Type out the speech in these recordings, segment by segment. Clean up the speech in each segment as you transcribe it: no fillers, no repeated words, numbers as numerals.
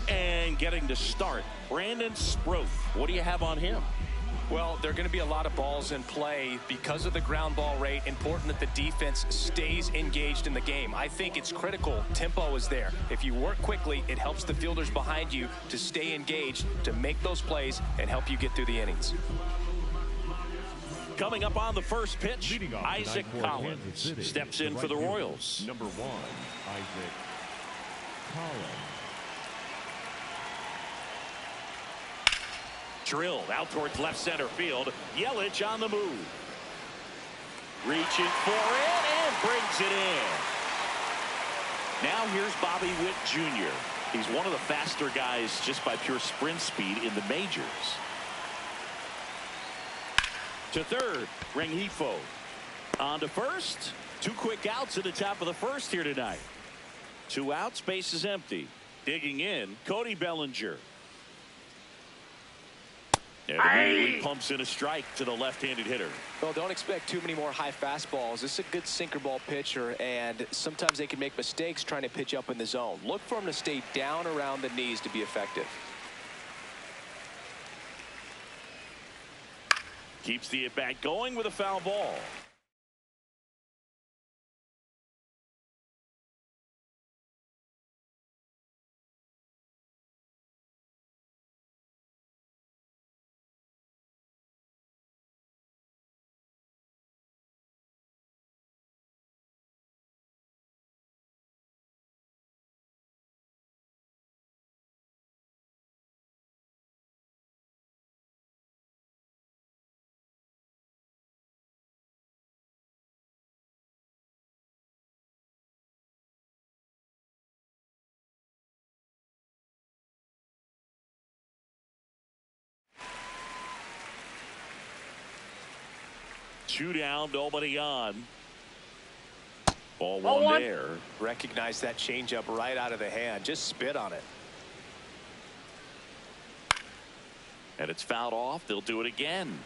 And getting to start, Brandon Sproat. What do you have on him? Well, there are going to be a lot of balls in play because of the ground ball rate. Important that the defense stays engaged in the game. I think it's critical. Tempo is there. If you work quickly, it helps the fielders behind you to stay engaged, to make those plays, and help you get through the innings. Coming up on the first pitch, Isaac Collins steps in for the Royals. Number 1, Isaac Collins. Drilled out towards left center field. Yelich on the move. Reaching for it and brings it in. Now here's Bobby Witt Jr. He's one of the faster guys just by pure sprint speed in the majors. To third, Rengifo. On to first. 2 quick outs at the top of the first here tonight. 2 outs, base is empty. Digging in, Cody Bellinger. And he pumps in a strike to the left-handed hitter. Well, don't expect too many more high fastballs. This is a good sinker ball pitcher, and sometimes they can make mistakes trying to pitch up in the zone. Look for him to stay down around the knees to be effective. Keeps the at-bat going with a foul ball. Two down, nobody on. Ball one there. Recognize that changeup right out of the hand. Just spit on it. And it's fouled off. They'll do it again.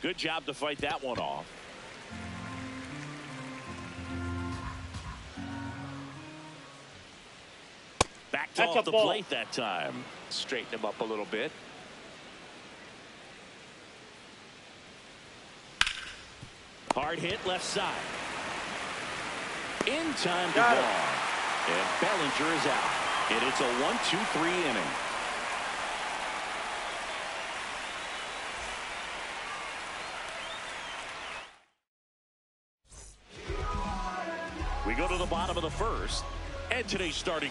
Good job to fight that one off. Backed off the plate that time. Straighten him up a little bit. Hard hit left side. In time to go. And Bellinger is out. And it's a 1-2-3 inning. We go to the bottom of the first. And today's starting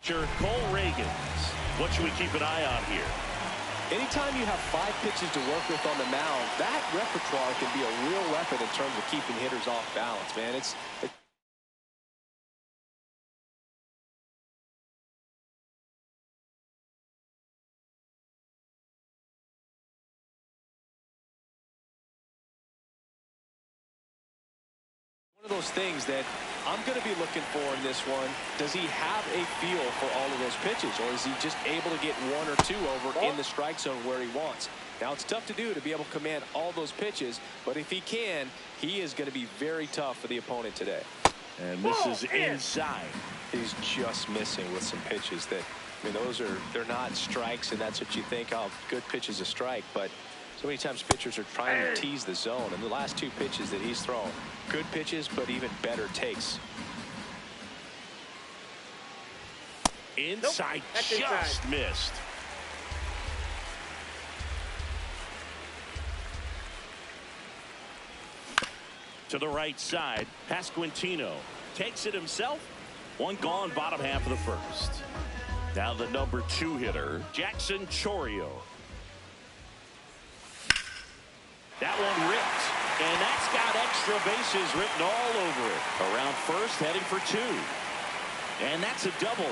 Cole Reagans. What should we keep an eye on here? Anytime you have 5 pitches to work with on the mound, that repertoire can be a real weapon in terms of keeping hitters off balance, man. It's one of those things that I'm going to be looking for in this one. Does he have a feel for all of those pitches, or is he just able to get 1 or 2 over in the strike zone where he wants? Now, it's tough to do, to be able to command all those pitches, but if he can, he is going to be very tough for the opponent today. And this is inside. He's just missing with some pitches that, I mean, they're not strikes, and that's what you think, oh, good pitch is a strike, but so many times pitchers are trying to tease the zone, and the last 2 pitches that he's thrown, good pitches, but even better takes. Inside, That's just inside. missed. To the right side, Pasquantino takes it himself. One gone, bottom half of the first. Now the number 2 hitter, Jackson Chourio. That one ripped, and that's got extra bases written all over it. Around first, heading for 2. And that's a double.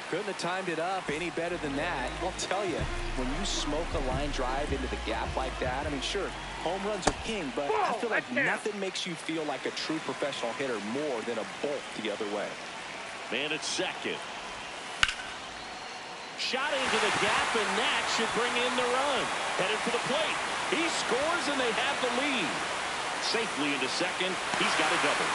Couldn't have timed it up any better than that. I'll tell you, when you smoke a line drive into the gap like that, I mean, sure, home runs are king, but I feel like nothing makes you feel like a true professional hitter more than a bolt the other way. Man at second. Shot into the gap, and that should bring in the run. Headed for the plate. He scores, and they have the lead. Safely into second. He's got a double.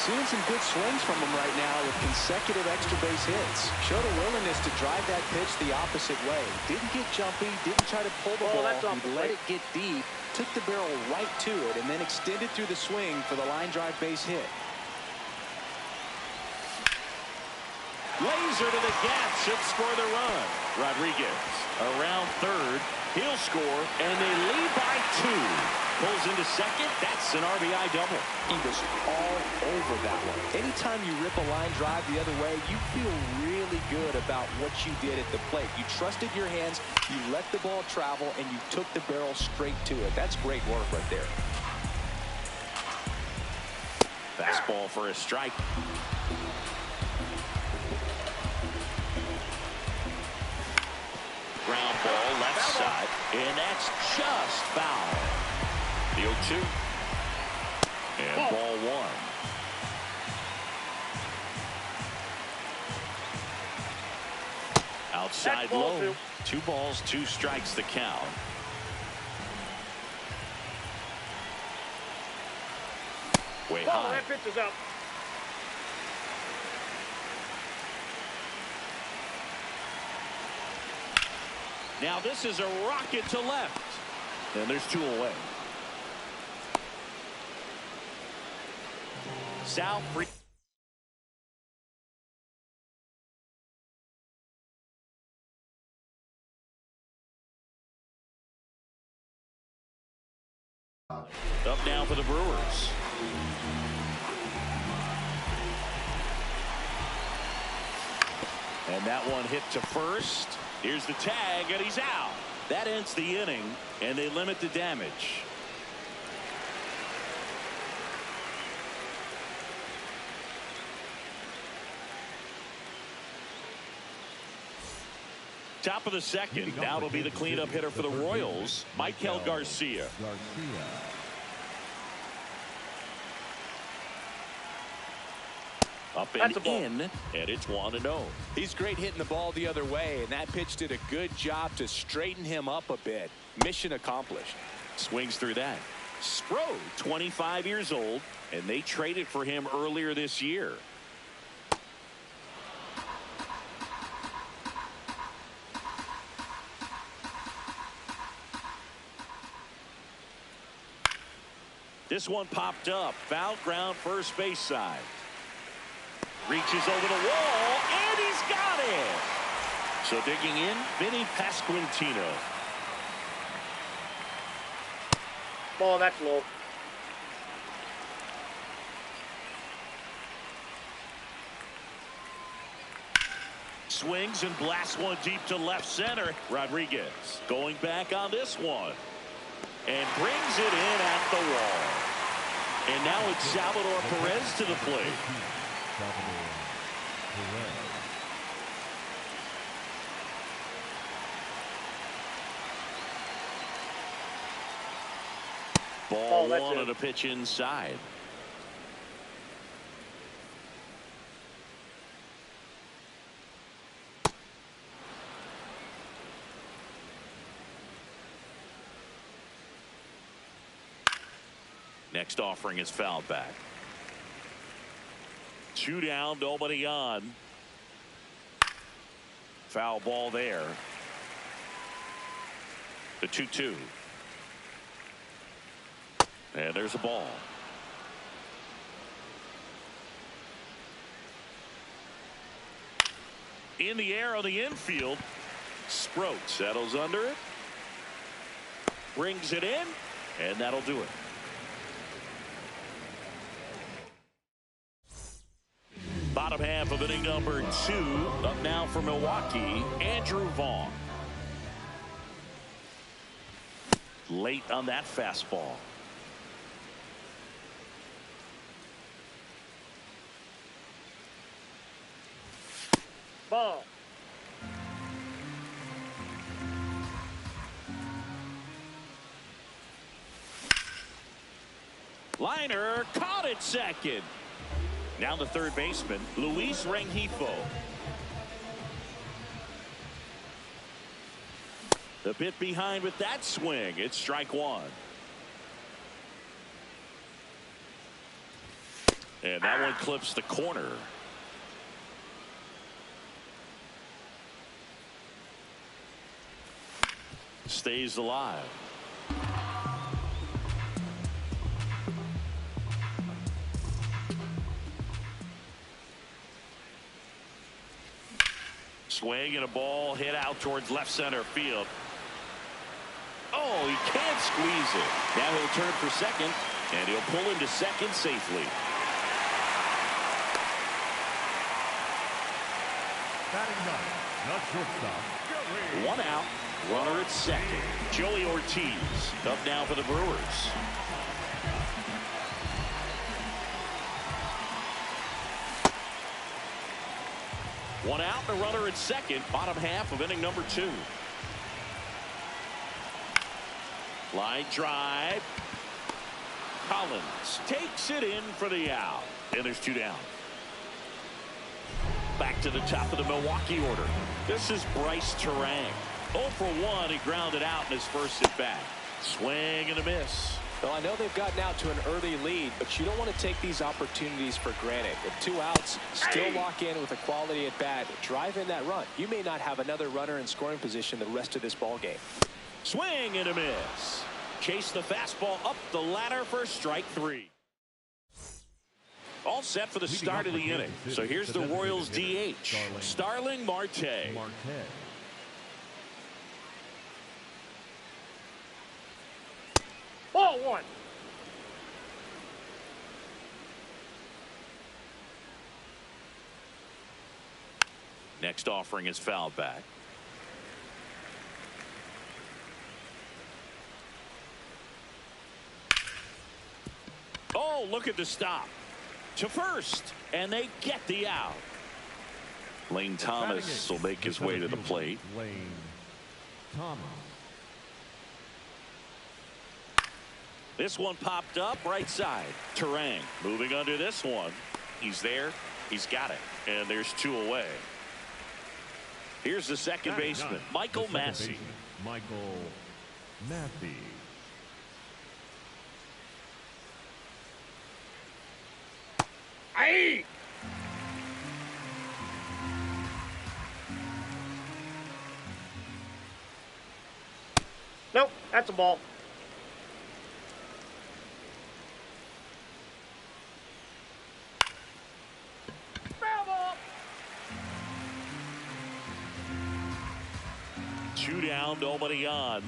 Seeing some good swings from him right now with consecutive extra base hits. Showed a willingness to drive that pitch the opposite way. Didn't get jumpy, didn't try to pull the ball. He let it get deep, took the barrel right to it, and then extended through the swing for the line drive base hit. Laser to the gap, should score the run. Rodriguez around third. He'll score, and they lead by 2. Pulls into second. That's an RBI double. He was all over that one. Anytime you rip a line drive the other way, you feel really good about what you did at the plate. You trusted your hands, you let the ball travel, and you took the barrel straight to it. That's great work right there. Fastball for a strike. Ground ball left side, and that's just foul. The 0-2. And ball 1. Outside low. 2 balls, 2 strikes the count. Way high. That pitch is up. Now this is a rocket to left. And there's 2 away. Sal free. Up now for the Brewers. And that one hit to first. Here's the tag, and he's out. That ends the inning, and they limit the damage. Top of the second. Now it'll be the cleanup hitter for the Royals, Michael Garcia. Up and in, and it's 1-0. He's great hitting the ball the other way, and that pitch did a good job to straighten him up a bit. Mission accomplished. Swings through that. Sproul, 25 years old, and they traded for him earlier this year. This one popped up. Foul ground, first base side. Reaches over the wall, and he's got it. So digging in, Vinny Pasquantino. Ball, that's low. Swings and blasts one deep to left center. Rodriguez going back on this one. And brings it in at the wall. And now it's Salvador Perez to the plate. Ball 1 on a pitch inside. Next offering is fouled back. 2 down, nobody on. Foul ball there. The 2-2. And there's a ball. In the air on the infield. Sproat settles under it. Brings it in. And that'll do it. Bottom half of inning number 2. Up now for Milwaukee, Andrew Vaughn. Late on that fastball. Ball. Liner caught at second. Now the third baseman, Luis Rengifo. The bit behind with that swing. It's strike 1. And that one clips the corner. Stays alive. Swing and a ball hit out towards left center field. Oh, he can't squeeze it. Now he'll turn for second, and he'll pull into second safely. Batting ninth, not shortstop. One out, runner at second. Joey Ortiz up now for the Brewers. One out, and a runner at second. Bottom half of inning number 2. Line drive. Collins takes it in for the out. And there's 2 down. Back to the top of the Milwaukee order. This is Bryce Terang. 0 for 1. He grounded out in his first at bat. Swing and a miss. Well, I know they've gotten out to an early lead, but you don't want to take these opportunities for granted. With 2 outs, still lock in with a quality at bat. Drive in that run. You may not have another runner in scoring position the rest of this ball game. Swing and a miss. Chase the fastball up the ladder for strike 3. All set for the start of the inning. So here's the Royals DH, Starling Marte. Ball 1. Next offering is fouled back. Oh, look at the stop. To first, and they get the out. Lane Thomas will make his way to the plate. Lane Thomas. This one popped up right side. Terang moving under this one. He's there. He's got it. And there's 2 away. Here's the second baseman, Michael Massey. Michael Massey. Aye. Nope, that's a ball. Foul ball. 2 down, nobody on.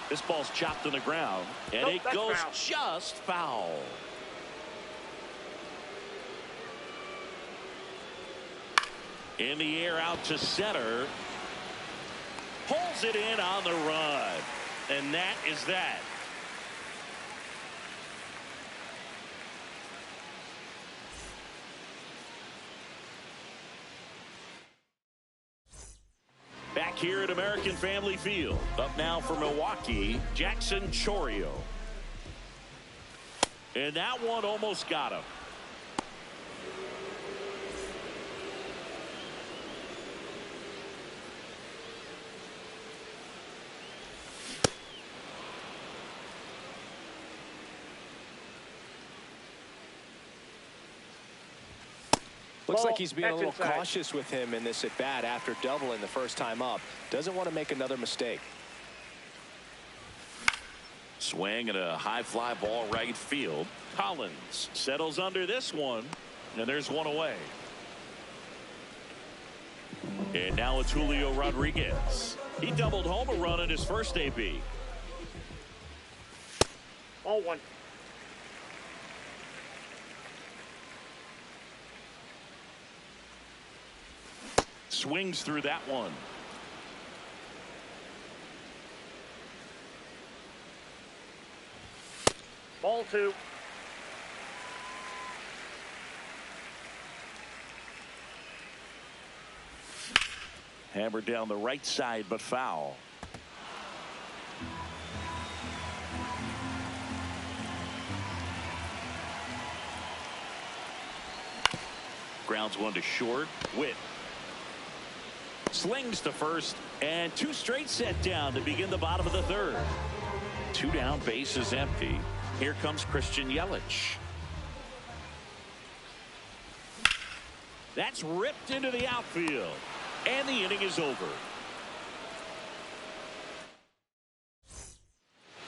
This ball's chopped to the ground, and Nope, it goes foul. just foul. In the air out to center. Pulls it in on the run. And that is that. Back here at American Family Field. Up now for Milwaukee, Jackson Chourio. And that one almost got him. Looks like he's being a little inside. cautious with him in this at bat after doubling the first time up. Doesn't want to make another mistake. Swing and a high fly ball right field. Collins settles under this one, and there's 1 away. And now it's Julio Rodriguez. He doubled home a run in his first AB. Ball one. Swings through that one. Ball two. Hammered down the right side, but foul. Grounds one to short. Witt slings to first, and two straight set down to begin the bottom of the third. Two down, base is empty. Here comes Christian Yelich. That's ripped into the outfield, and the inning is over.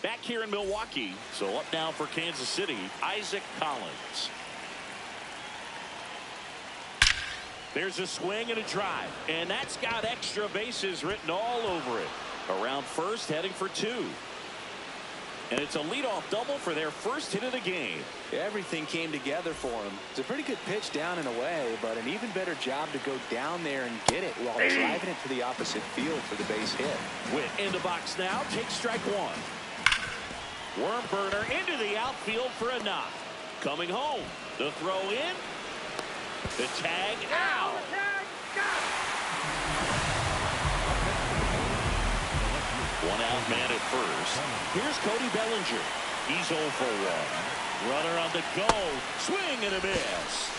Back here in Milwaukee, so up now for Kansas City, Isaac Collins. There's a swing and a drive, and that's got extra bases written all over it. Around first, heading for two. And it's a leadoff double for their first hit of the game. Everything came together for him. It's a pretty good pitch down and away, but an even better job to go down there and get it while driving it to the opposite field for the base hit. Witt in the box now, takes strike one. Worm burner into the outfield for a knock. Coming home, the throw in. The tag out. One out man at first. Here's Cody Bellinger. He's 0 for 1. Runner on the go. Swing and a miss.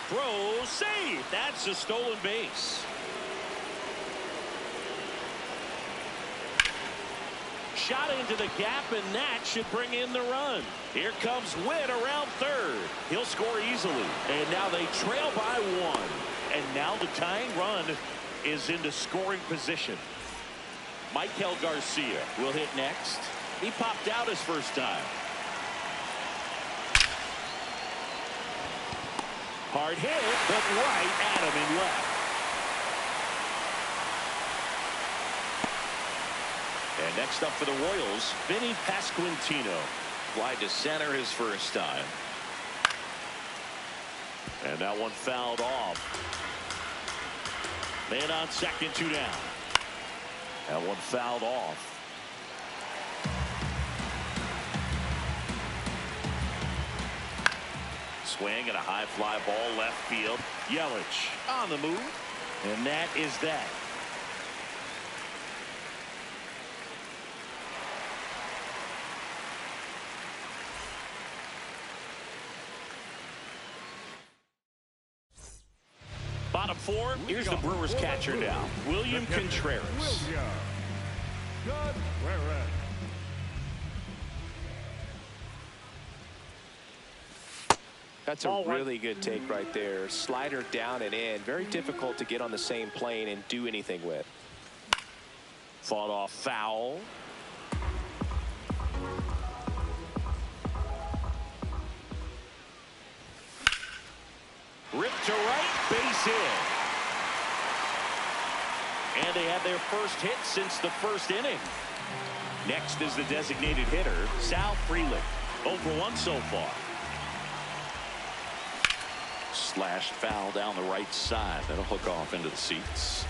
Throw safe. That's a stolen base. Shot into the gap, and that should bring in the run. Here comes Witt around third. He'll score easily. And now they trail by one. And now the tying run is into scoring position. Michael Garcia will hit next. He popped out his first time. Hard hit, but right at him in left. And next up for the Royals, Vinny Pasquantino. Wide to center his first time. And that one fouled off. Man on second, two down. That one fouled off. Swing and a high fly ball left field. Yelich on the move. And that is that. Bottom four, here's the Brewers catcher now, William Contreras. That's a really good take right there. Slider down and in. Very difficult to get on the same plane and do anything with. Fought off foul. Ripped to right, base hit. And they have their first hit since the first inning. Next is the designated hitter, Sal Frelick. 0 for 1 so far. Slashed foul down the right side. That'll hook off into the seats.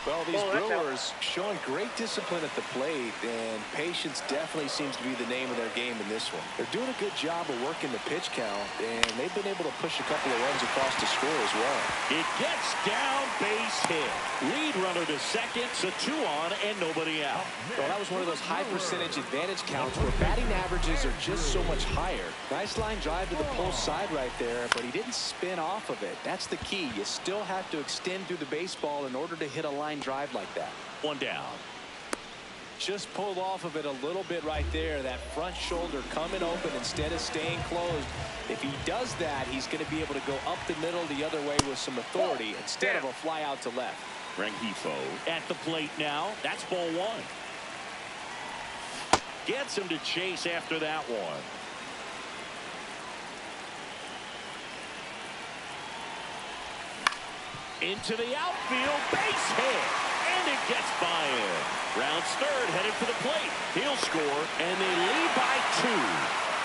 Well, these Brewers showing great discipline at the plate, and patience definitely seems to be the name of their game in this one. They're doing a good job of working the pitch count, and they've been able to push a couple of runs across to score as well. It gets down, base hit. Lead runner to second, so 2 on and nobody out. Well, that was one of those high percentage advantage counts where batting averages are just so much higher. Nice line drive to the pull side right there, but he didn't spin off of it. That's the key. You still have to extend through the baseball in order to hit a line drive like that. 1 down. just pulled off of it a little bit right there. That front shoulder coming open instead of staying closed. If he does that, he's going to be able to go up the middle the other way with some authority instead of a fly out to left. Rengifo at the plate now. That's ball one. Gets him to chase after that one. Into the outfield, base hit, and it gets by him. Rounds third, headed for the plate. He'll score, and they lead by 2.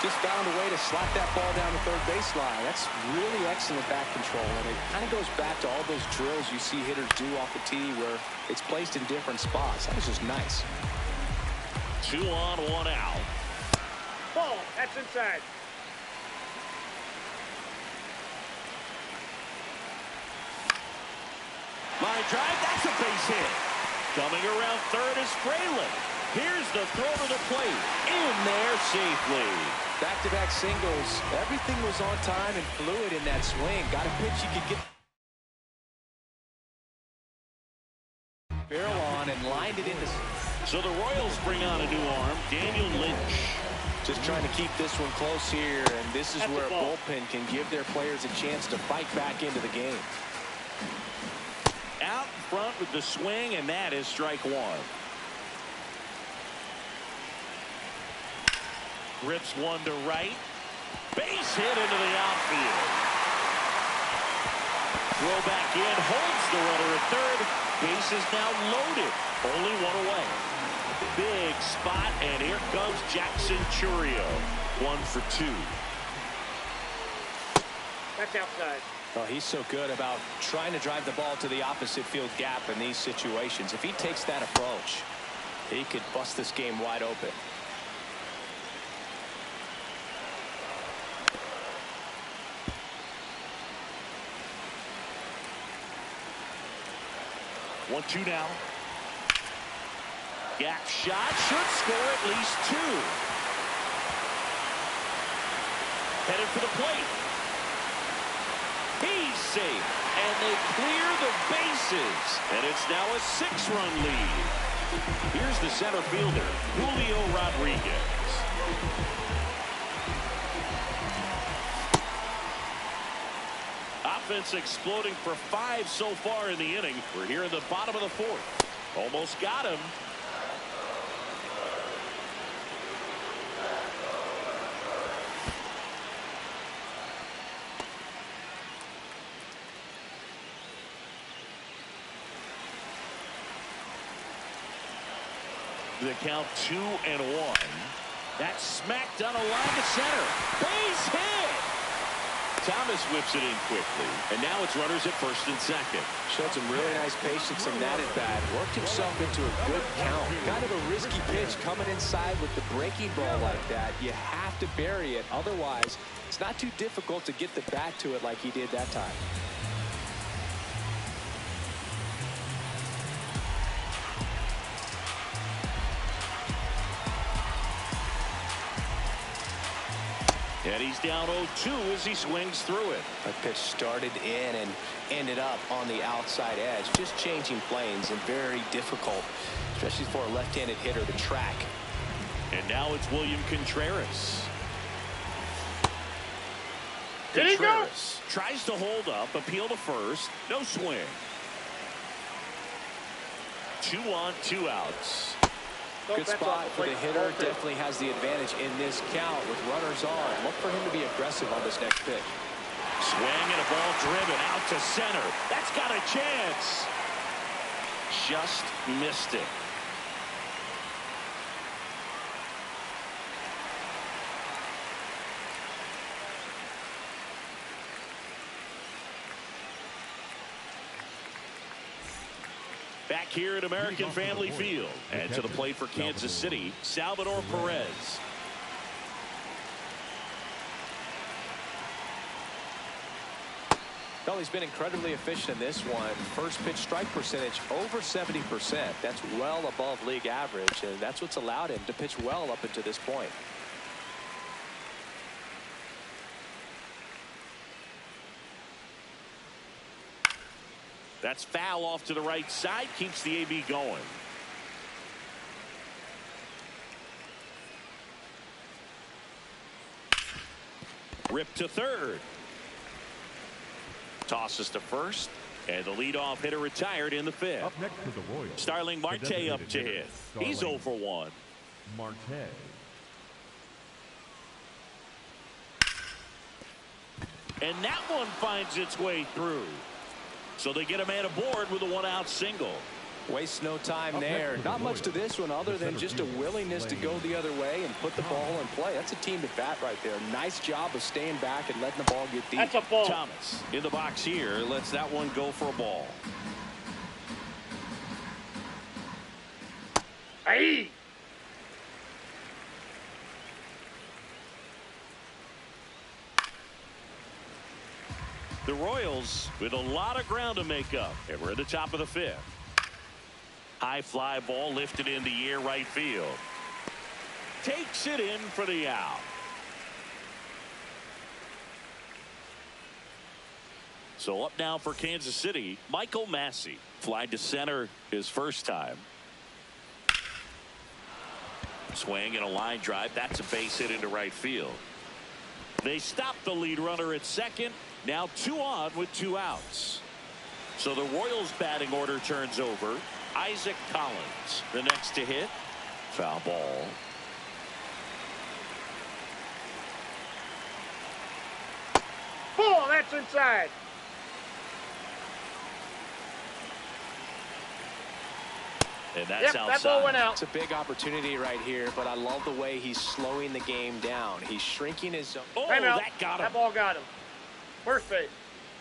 Just found a way to slap that ball down the third baseline. That's really excellent bat control, and it kind of goes back to all those drills you see hitters do off the tee where it's placed in different spots. That was just nice. 2 on, 1 out. Ball. That's inside. Line drive, that's a base hit. Coming around third is Fralin. Here's the throw to the plate. In there safely. Back-to-back singles. Everything was on time and fluid in that swing. Got a pitch you could get barrel on and lined it into. So the Royals bring on a new arm, Daniel Lynch. Just trying to keep this one close here, and this is where a bullpen can give their players a chance to fight back into the game. Out in front with the swing, and that is strike 1. Rips one to right. Base hit into the outfield. Throw back in, holds the runner at third. Base is now loaded. Only 1 away. Big spot, and here comes Jackson Churio. 1 for 2. That's outside. Oh, he's so good about trying to drive the ball to the opposite field gap in these situations. If he takes that approach, he could bust this game wide open. One, 2 now. Gap shot should score at least 2. Headed for the plate. He's safe, and they clear the bases, and it's now a 6-run lead. Here's the center fielder, Julio Rodriguez. Offense exploding for 5 so far in the inning. We're here in the bottom of the 4th. Almost got him. The count 2-1. That's smacked on a line to center. Base hit. Thomas whips it in quickly, and now it's runners at first and second. Showed some really nice patience in that at bat. Worked himself into a good count. Kind of a risky pitch coming inside with the breaking ball like that. You have to bury it. Otherwise, it's not too difficult to get the bat to it like he did that time. And he's down 0-2 as he swings through it. That pitch started in and ended up on the outside edge. Just changing planes and very difficult, especially for a left-handed hitter to track. And now it's William Contreras. Did he go? Contreras tries to hold up, appeal to first. No swing. 2 on, 2 outs. Good spot for the hitter. Definitely has the advantage in this count with runners on. Look for him to be aggressive on this next pitch. Swing and a ball driven out to center. That's got a chance. Just missed it. Back here at American Family Field, and to the plate for Kansas City, Salvador Perez. Well, he's been incredibly efficient in this one. First pitch strike percentage over 70%. That's well above league average, and that's what's allowed him to pitch well up until this point. That's foul off to the right side, keeps the AB going. Ripped to third. Tosses to first. And the leadoff hitter retired in the fifth. Up next to the Royals. Starling Marte up to hit. He's 0 for 1. Marte. And that one finds its way through. So they get a man aboard with a 1-out single. Waste no time there. Not much to this one other than just a willingness to go the other way and put the ball in play. That's a team to bat right there. Nice job of staying back and letting the ball get deep. That's a ball. Thomas in the box here lets that one go for a ball. Hey! The Royals with a lot of ground to make up. And we're at the top of the fifth. High fly ball lifted in the air right field. Takes it in for the out. So up now for Kansas City, Michael Massey. Fly to center his first time. Swing and a line drive. That's a base hit into right field. They stop the lead runner at second. Now 2 on with 2 outs. So the Royals batting order turns over. Isaac Collins, the next to hit. Foul ball. Ball, that's inside. And that's outside. That ball went out. It's a big opportunity right here, but I love the way he's slowing the game down. He's shrinking his zone. Oh, Time out. that got him. That ball got him. First base.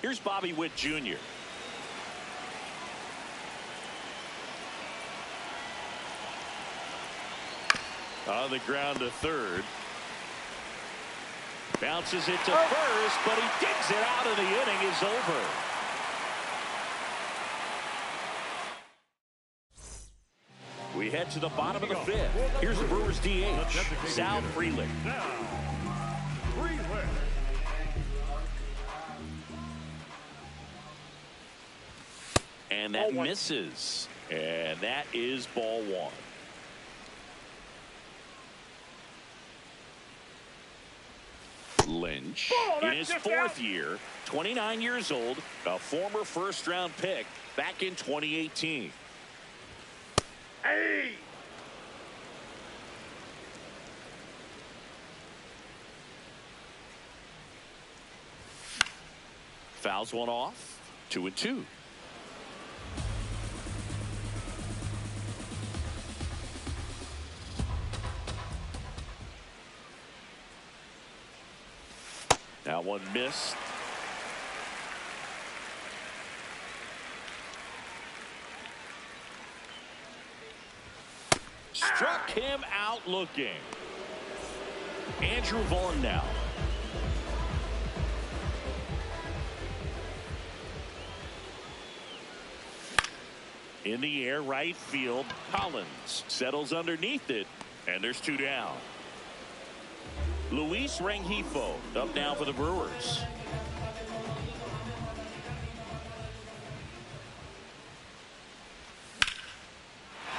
Here's Bobby Witt Jr. On the ground to third. Bounces it to first, but he digs it out, and the inning is over. We head to the bottom of the fifth. Here's the Brewers DH, Sal Frelick. And that misses. And that is ball 1. Lynch in his 4th year, 29 years old, a former first-round pick back in 2018. Hey! Fouls one off. 2-2. That one missed. Struck him out looking. Andrew Vaughn now. In the air right field. Collins settles underneath it, and there's 2 down. Luis Rengifo up now for the Brewers.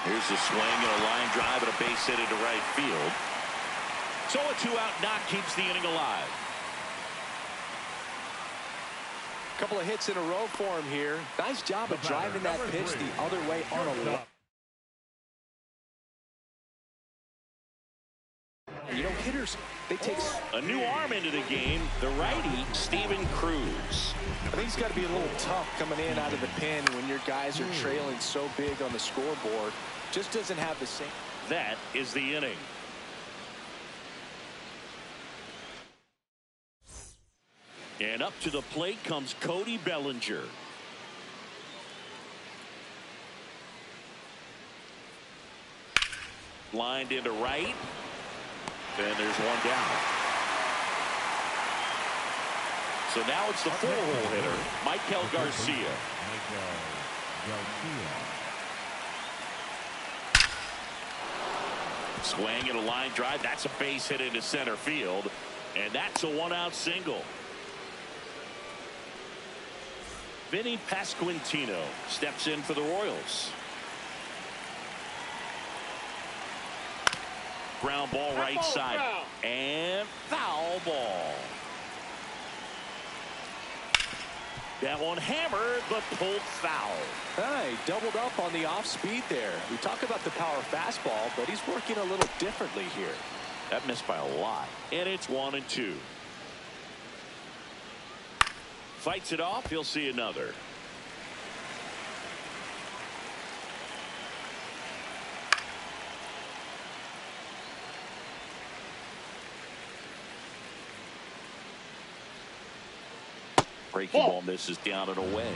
Here's a swing and a line drive and a base hit into right field. So a 2-out knock keeps the inning alive. Couple of hits in a row for him here. Nice job of driving that pitch the other way on a look. You know, hitters, they take a new arm into the game. The righty, Steven Cruz. I think it's got to be a little tough coming in out of the pen when your guys are trailing so big on the scoreboard. Just doesn't have the same. That is the inning. And up to the plate comes Cody Bellinger. Lined into right. And there's one down. So now it's the 4-hole hitter, Michael Garcia. Swing and a line drive. That's a base hit into center field. And that's a 1-out single. Vinny Pasquantino steps in for the Royals. Ground ball right side. And foul ball. That one hammered, but pulled foul. Hey, doubled up on the off speed there. We talk about the power fastball, but he's working a little differently here. That missed by a lot. And it's 1-2. Fights it off. He'll see another. Breaking ball misses down and away.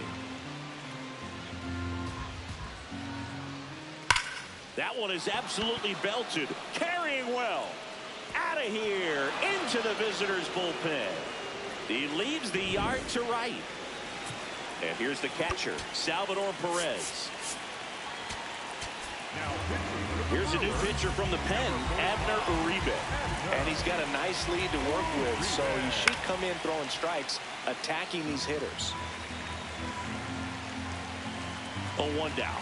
That one is absolutely belted. Carrying well. Out of here. Into the visitors' bullpen. He leaves the yard to right. And here's the catcher, Salvador Perez. Here's a new pitcher from the pen, Abner Uribe. And he's got a nice lead to work with, so he should come in throwing strikes, attacking these hitters. 0-1 down.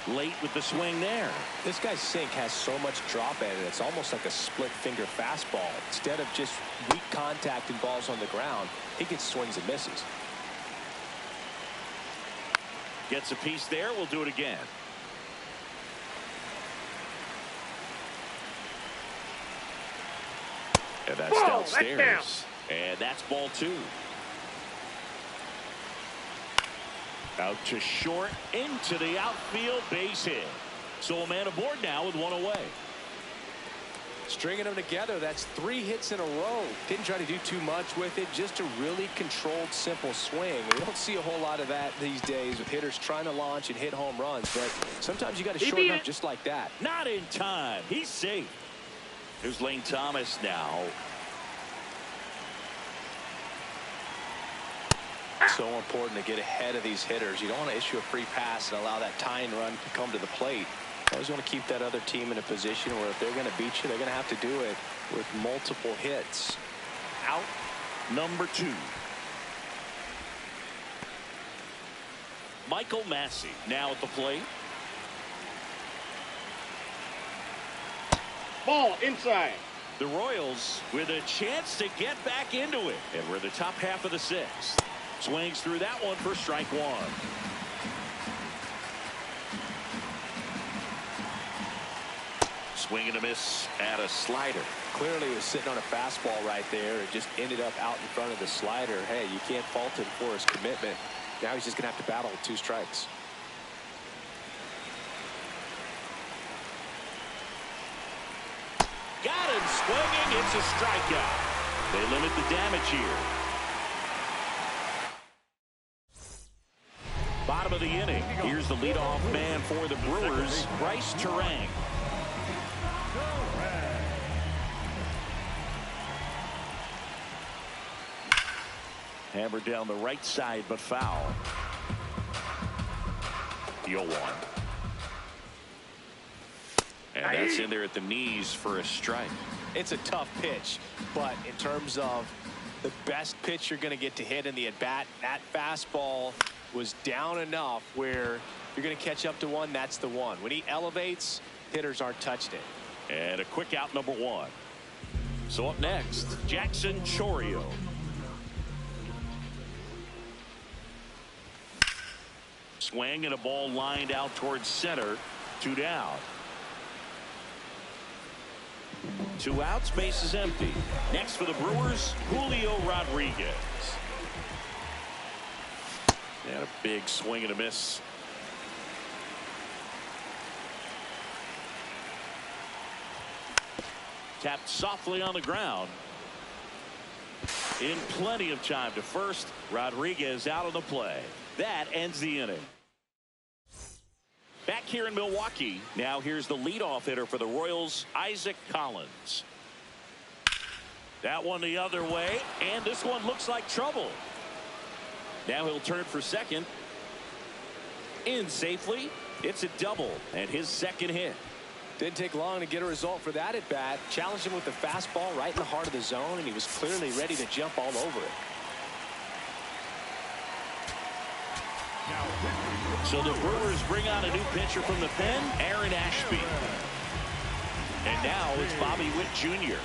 Late with the swing there. This guy's sink has so much drop in it. It's almost like a split finger fastball. Instead of just weak contact and balls on the ground, he gets swings and misses. Gets a piece there. We'll do it again. And that's downstairs. That's down. And that's ball 2. Out to short, into the outfield, base hit. So a man aboard now with 1 away. Stringing them together, that's 3 hits in a row. Didn't try to do too much with it, just a really controlled, simple swing. We don't see a whole lot of that these days with hitters trying to launch and hit home runs, but sometimes you got to shorten up just like that. Not in time. He's safe. Here's Lane Thomas now. So important to get ahead of these hitters. You don't want to issue a free pass and allow that tying run to come to the plate. You always want to keep that other team in a position where if they're going to beat you, they're going to have to do it with multiple hits. Out number 2. Michael Massey now at the plate. Ball inside. The Royals with a chance to get back into it. And we're the top half of the 6th. Swings through that one for strike 1. Swing and a miss at a slider. Clearly he was sitting on a fastball right there. It just ended up out in front of the slider. Hey, you can't fault him for his commitment. Now he's just going to have to battle with 2 strikes. Got him swinging. It's a strikeout. They limit the damage here. Bottom of the inning. Here's the leadoff man for the Brewers, Bryce Terang. Hammered down the right side, but foul. 0-1. And that's in there at the knees for a strike. It's a tough pitch, but in terms of the best pitch you're going to get to hit in the at-bat, that fastball was down enough where you're going to catch up to one. That's the one. When he elevates, hitters aren't touched it. And a quick out number 1. So up next, Jackson Chourio. Swing and a ball lined out towards center. 2 down. 2 outs, base is empty. Next for the Brewers, Julio Rodriguez. And a big swing and a miss. Tapped softly on the ground. In plenty of time to first. Rodriguez out of the play. That ends the inning. Back here in Milwaukee, now here's the leadoff hitter for the Royals, Isaac Collins. That one the other way, and this one looks like trouble. Now he'll turn for second. In safely. It's a double, and his second hit. Didn't take long to get a result for that at bat. Challenged him with the fastball right in the heart of the zone, and he was clearly ready to jump all over it. So the Brewers bring on a new pitcher from the pen, Aaron Ashby. And now it's Bobby Witt Jr.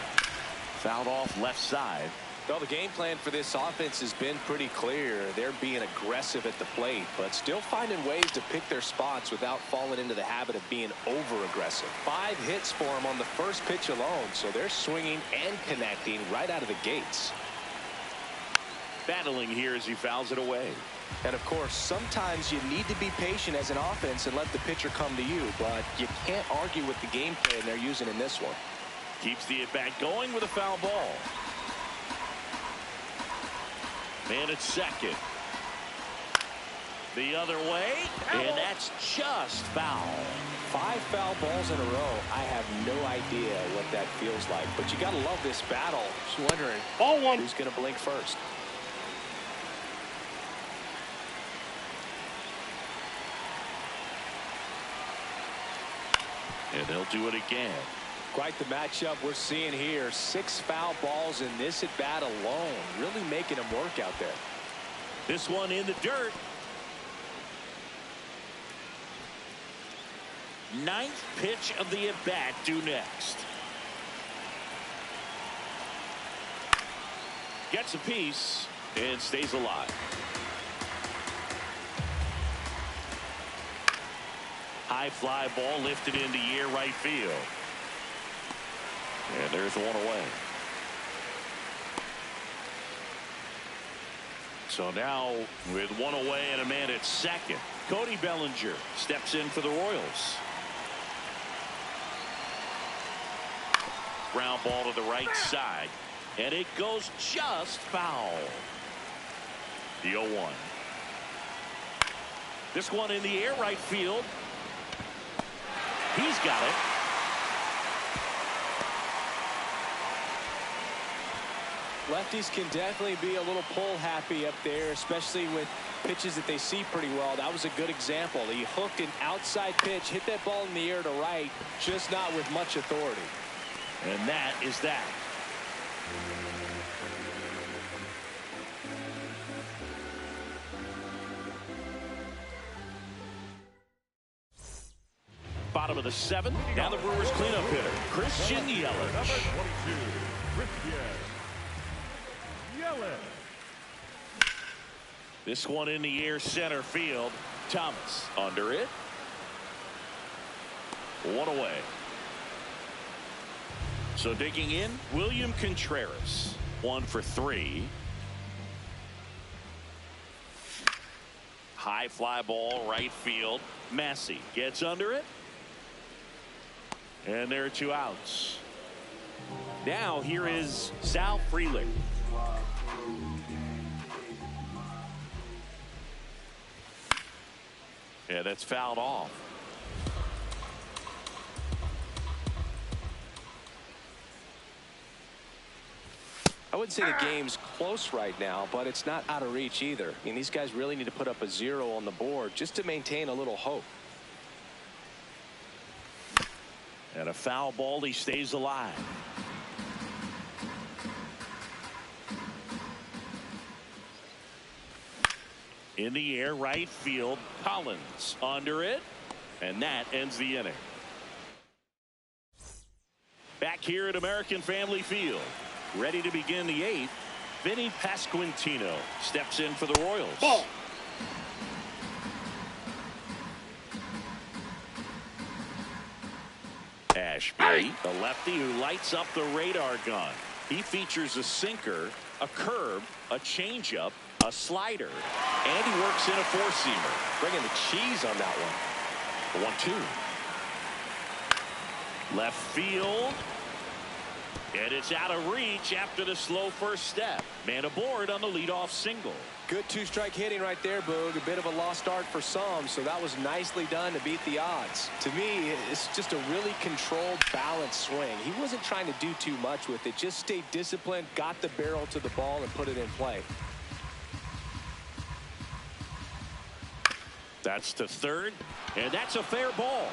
Fouled off left side. Well, the game plan for this offense has been pretty clear. They're being aggressive at the plate, but still finding ways to pick their spots without falling into the habit of being over-aggressive. 5 hits for them on the first pitch alone, so they're swinging and connecting right out of the gates. Battling here as he fouls it away. And, of course, sometimes you need to be patient as an offense and let the pitcher come to you, but you can't argue with the game plan they're using in this one. Keeps the at-bat going with a foul ball. And it's second. The other way, and that's just foul. 5 foul balls in a row. I have no idea what that feels like, but you got to love this battle. Just wondering Ball 1. who's going to blink first. And they'll do it again. Quite the matchup we're seeing here. 6 foul balls in this at bat alone, really making them work out there. This one in the dirt. 9th pitch of the at bat due next. Gets a piece and stays alive. High fly ball lifted into the air right field. And there's one away. So now with one away and a man at second, Cody Bellinger steps in for the Royals. Ground ball to the right side, and it goes just foul. The 0-1. This one in the air right field. He's got it. Lefties can definitely be a little pull happy up there, especially with pitches that they see pretty well. That was a good example. He hooked an outside pitch, hit that ball in the air to right, just not with much authority. And that is that. Bottom of the 7th. Now the Brewers cleanup hitter, Christian Yelich. Number 22, Christian Yelich. This one in the air center field. Thomas under it. One away. So digging in, William Contreras. 1 for 3. High fly ball right field. Massey gets under it. And there are 2 outs. Now here is Sal Frelick. Yeah, that's fouled off. I wouldn't say the game's close right now, but it's not out of reach either. I mean, these guys really need to put up a 0 on the board just to maintain a little hope. And a foul ball, he stays alive. In the air right field, Collins under it, and that ends the inning. Back here at American Family Field, ready to begin the 8th, Vinny Pasquantino steps in for the Royals. Ball. Ashby, the lefty who lights up the radar gun. He features a sinker, a curve, a changeup, a slider, and he works in a 4-seamer. Bringing the cheese on that one. 1-2. Left field. And it's out of reach after the slow first step. Man aboard on the leadoff single. Good 2-strike hitting right there, Boog. A bit of a lost art for some, so that was nicely done to beat the odds. To me, it's just a really controlled, balanced swing. He wasn't trying to do too much with it. Just stayed disciplined, got the barrel to the ball, and put it in play. That's to third, and that's a fair ball.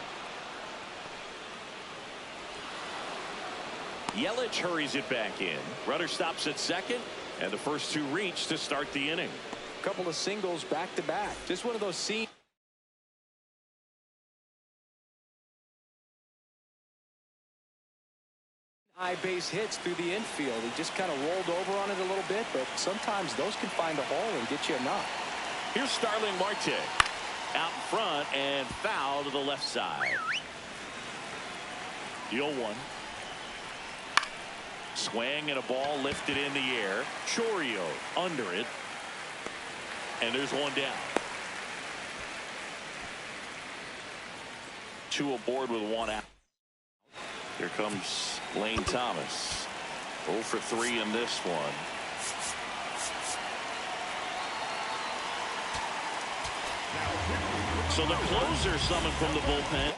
Yelich hurries it back in. Runner stops at second, and the first 2 reach to start the inning. Couple of singles back to back. Just one of those scenes. high base hits through the infield. He just kind of rolled over on it a little bit, but sometimes those can find a hole and get you a knock. Here's Starling Marte out in front and foul to the left side. The 0-1. Swing and a ball lifted in the air. Chourio under it. And there's one down. 2 aboard with 1 out. Here comes Lane Thomas. 0 for 3 in this one. So the closer summoned from the bullpen.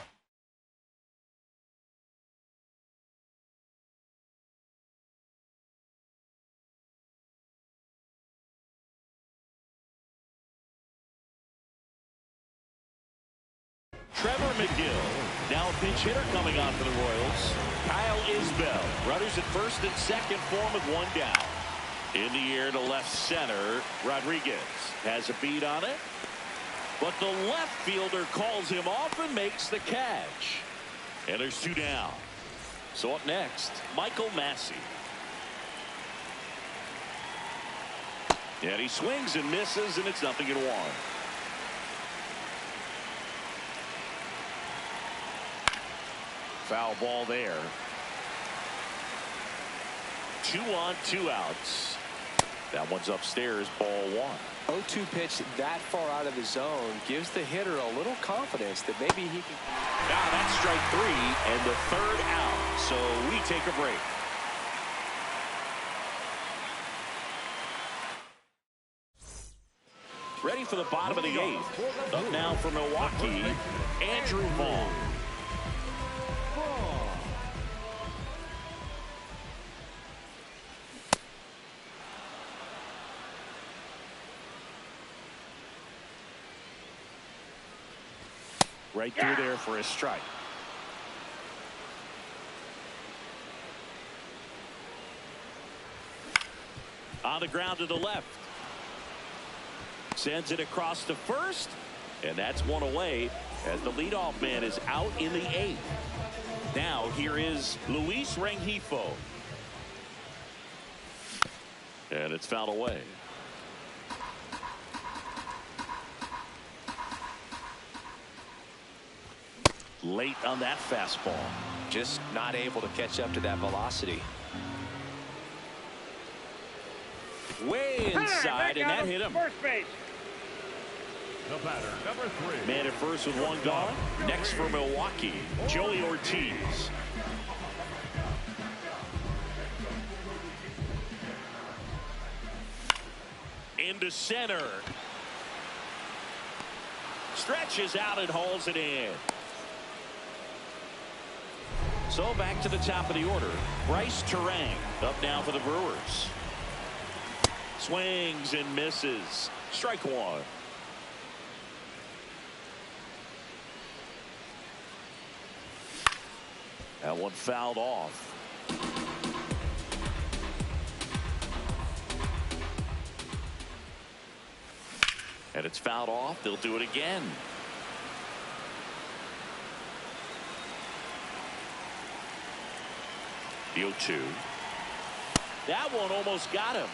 Trevor McGill, now a pinch hitter coming on for the Royals. Kyle Isbell, runners at first and second for him with 1 down. In the air to left center, Rodriguez has a beat on it. But the left fielder calls him off and makes the catch. And there's 2 down. So up next, Michael Massey. And he swings and misses, and it's 0-1. Foul ball there. 2 on, 2 outs. That one's upstairs, ball 1. 0-2 pitch that far out of the zone gives the hitter a little confidence that maybe he can. Now that's strike 3 and the 3rd out. So we take a break. Ready for the bottom of the 8th. Up now for Milwaukee, Andrew Vaughn. Right through there for a strike. On the ground to the left. Sends it across to first. And that's 1 away as the leadoff man is out in the 8th. Now here is Luis Rengifo. And it's fouled away. Late on that fastball. Just not able to catch up to that velocity. Way inside, and that hit him. First base. The batter, number 3. Man at first with 1 gone. Next for Milwaukee, Joey Ortiz. Into center. Stretches out and hauls it in. So back to the top of the order. Bryce Terang up now for the Brewers. Swings and misses. Strike 1. That one fouled off. And it's fouled off. They'll do it again. The 0-2. That one almost got him.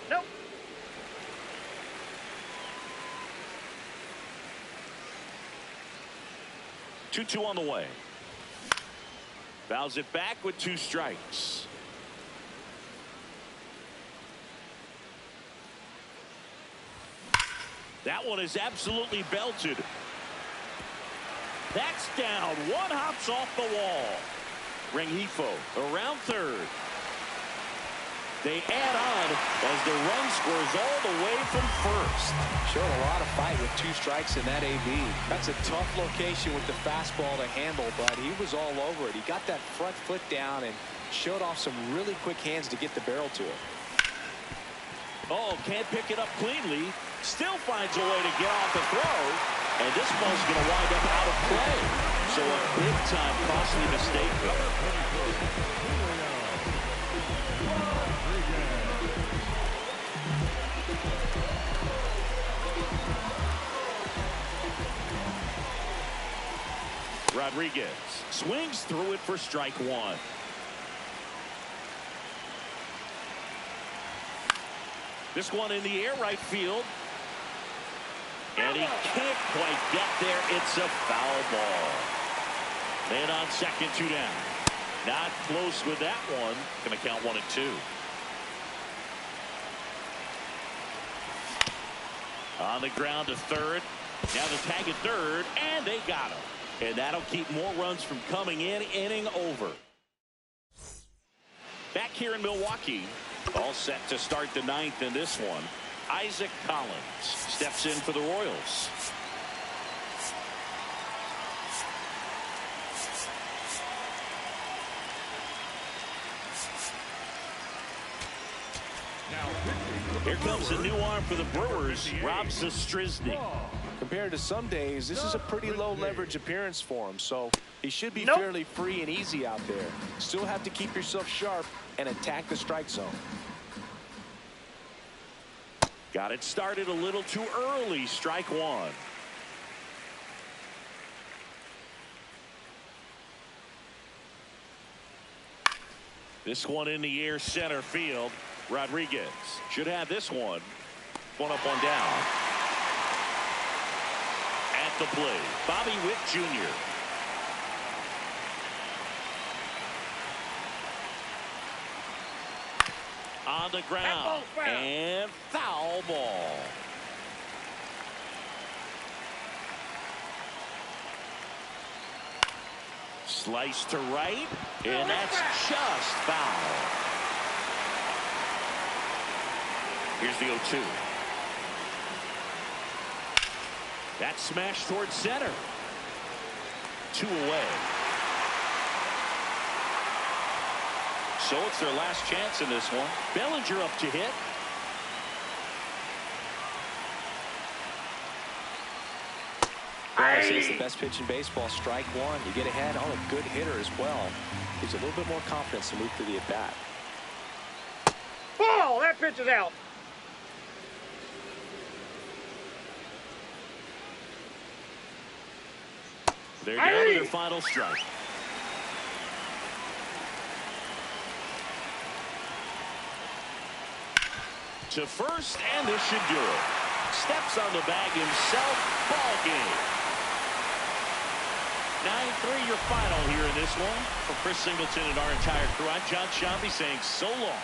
Nope. Two on the way. Fouls it back with 2 strikes. That one is absolutely belted. That's down. 1 hops off the wall. Rengifo around third. They add on as the run scores all the way from first. Showed a lot of fight with 2 strikes in that AB. That's a tough location with the fastball to handle, but he was all over it. He got that front foot down and showed off some really quick hands to get the barrel to it. Oh, can't pick it up cleanly. Still finds a way to get off the throw. And this ball's going to wind up out of play. So a big-time costly mistake there. Rodriguez swings through it for strike one. This one in the air, right field. And he can't quite get there. It's a foul ball. Man on second, 2 down. Not close with that one. Going to count 1-2. On the ground to third. Now the tag at third, and they got him. And that'll keep more runs from coming in. Inning over. Back here in Milwaukee, all set to start the 9th in this one. Isaac Collins steps in for the Royals. Here comes a new arm for the Brewers, Rob Zastryzny. Compared to some days, this is a pretty low leverage appearance for him, so he should be fairly free and easy out there. Still have to keep yourself sharp and attack the strike zone. Got it started a little too early. Strike one. This one in the air, center field. Rodriguez should have this one. One up, one down. At the plate, Bobby Witt Jr. On the ground, and foul ball. Slice to right, and that's just foul. Here's the 0-2. That smash towards center. 2 away. So it's their last chance in this one. Bellinger up to hit. Well, it's the best pitch in baseball. Strike one. You get ahead on a good hitter as well. Gives you a little bit more confidence to move through the at-bat. Ball! That pitch is out. They're down to their final strike. To first, and this should do it. Steps on the bag himself. Ball game. 9-3 your final here in this one. For Chris Singleton and our entire crew, I'm John Shambi saying so long.